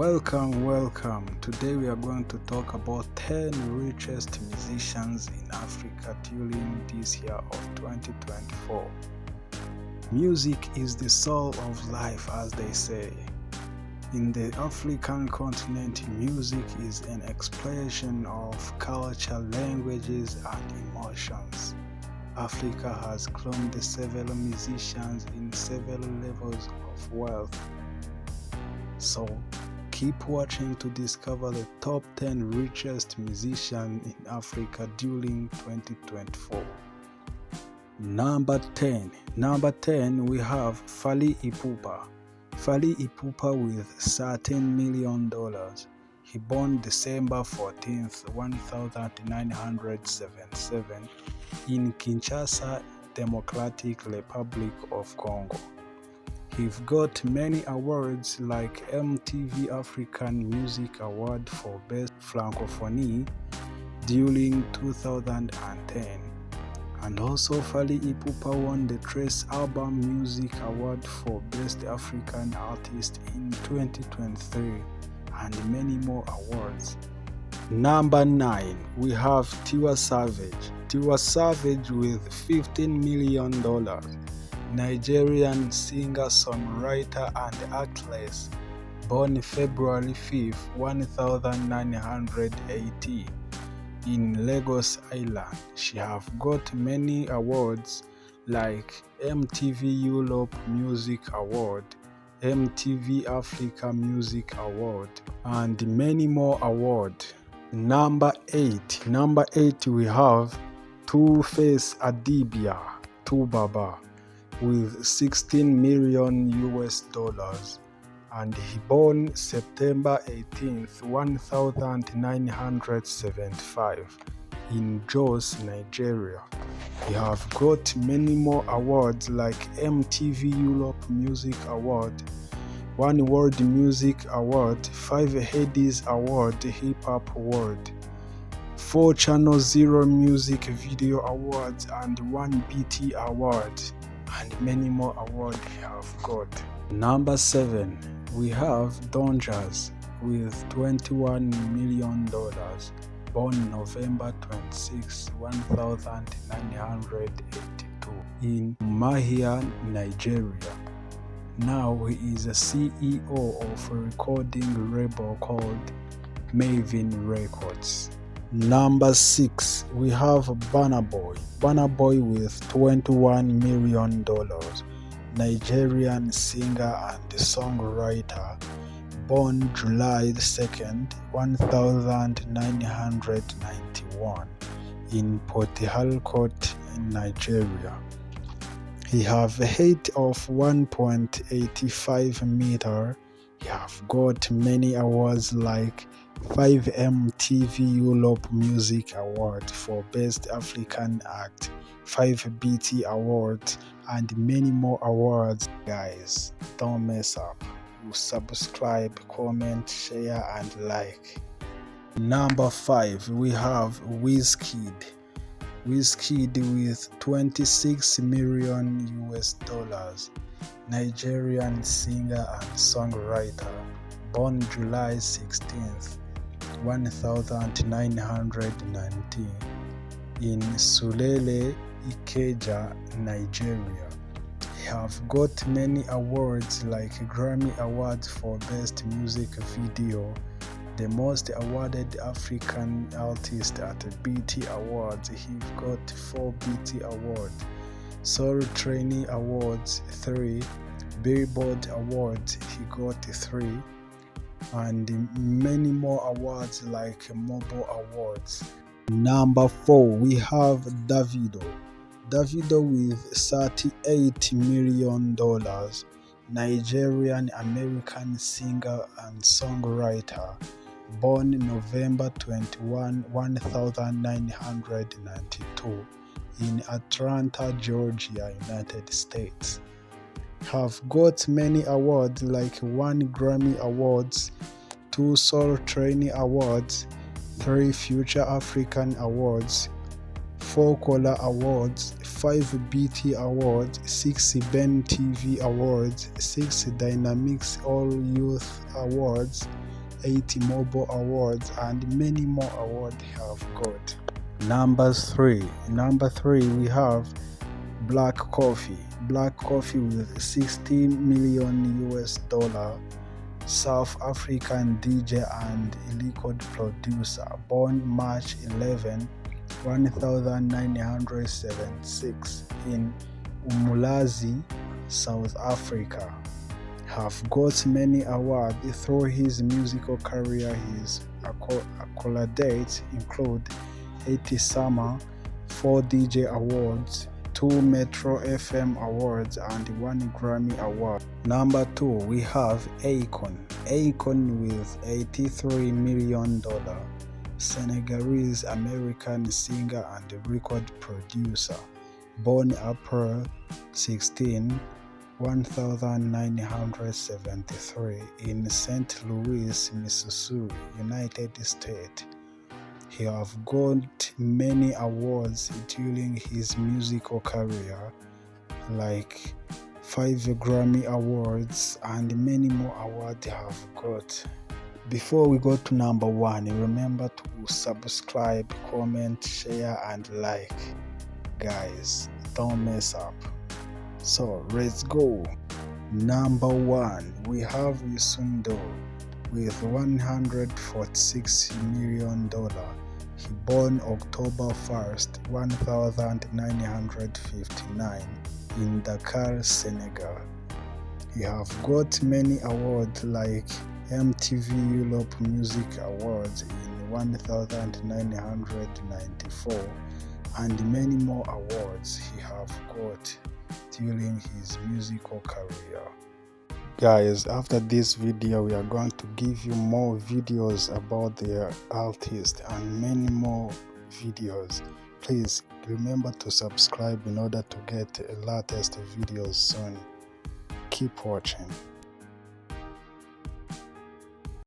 Welcome. Today we are going to talk about 10 richest musicians in Africa during this year of 2024. Music is the soul of life, as they say. In the African continent, music is an expression of culture, languages, and emotions. Africa has cloned several musicians in several levels of wealth. So, keep watching to discover the top 10 richest musicians in Africa during 2024. Number 10, we have Fally Ipupa. Fally Ipupa with $13 million. He born December 14th, 1977 in Kinshasa, Democratic Republic of Congo. He's got many awards like MTV African Music Award for Best Francophonie during 2010. And also Fally Ipupa won the Trace Album Music Award for Best African Artist in 2023 and many more awards. Number 9, we have Tiwa Savage. Tiwa Savage with $15 million. Nigerian singer, songwriter, and actress, born February 5th, 1980 in Lagos Island. She have got many awards like MTV Europe Music Award, MTV Africa Music Award, and many more awards. Number 8, we have Two-Face Adibia, Tubaba, with $16 million, and he born September 18th, 1975 in Jos, Nigeria. He have got many more awards like MTV Europe Music Award, One World Music Award, 5 Headies Award, Hip Hop Award, 4 Channel Zero Music Video Awards, and 1 BT Award, and many more awards we have got. Number 7, we have Don Jazz with $21 million, born November 26, 1982 in Mahia, Nigeria. Now he is a CEO of a recording label called Maven Records. Number 6, we have Burna Boy. Burna Boy with $21 million. Nigerian singer and songwriter, born July 2nd, 1991 in Port Harcourt, Nigeria. He have a height of 1.85 meter. He have got many awards like 5 MTV Europe Music Award for Best African Act, 5 BT Awards, and many more awards. Guys, don't mess up. You subscribe, comment, share, and like. Number 5, we have Wizkid. Wizkid with $26 million, Nigerian singer and songwriter, born July 16th, 1919 in Sulele, Ikeja, Nigeria. He have got many awards like Grammy Awards for Best Music Video, the most awarded African artist at BT Awards. He got 4 BT Awards, Soul Trainee Awards 3, Billboard Awards he got 3, and many more awards like Mobile Awards. Number 4, we have Davido. Davido with $38 million, Nigerian American singer and songwriter, born November 21, 1992 in Atlanta, Georgia, United States. Have got many awards like 1 Grammy Awards, 2 Soul Trainee Awards, 3 Future African Awards, 4 Collar Awards, 5 BT Awards, 6 Ben TV Awards, 6 Dynamics All Youth Awards, 8 Mobile Awards, and many more awards have got. Number 3, we have Black Coffee. Black Coffee with $60 million US dollar. South African DJ and record producer, born March 11, 1976 in Umlazi, South Africa. Have got many awards through his musical career. His accolades include 80 Summer, 4 DJ Awards, 2 Metro FM Awards, and 1 Grammy Award. Number 2, we have Akon. Akon with $83 million. Senegalese American singer and record producer, born April 16, 1973 in St. Louis, Missouri, United States. He have got many awards during his musical career, like 5 Grammy Awards and many more awards have got. Before we go to number 1, remember to subscribe, comment, share, and like. Guys, don't mess up. So let's go. Number 1, we have Isundo with $146 million. He born October 1st, 1959 in Dakar, Senegal. He have got many awards like MTV Europe Music Awards in 1994 and many more awards he have got during his musical career. Guys, after this video we are going to give you more videos about the artist and many more videos. Please remember to subscribe in order to get latest videos soon. Keep watching.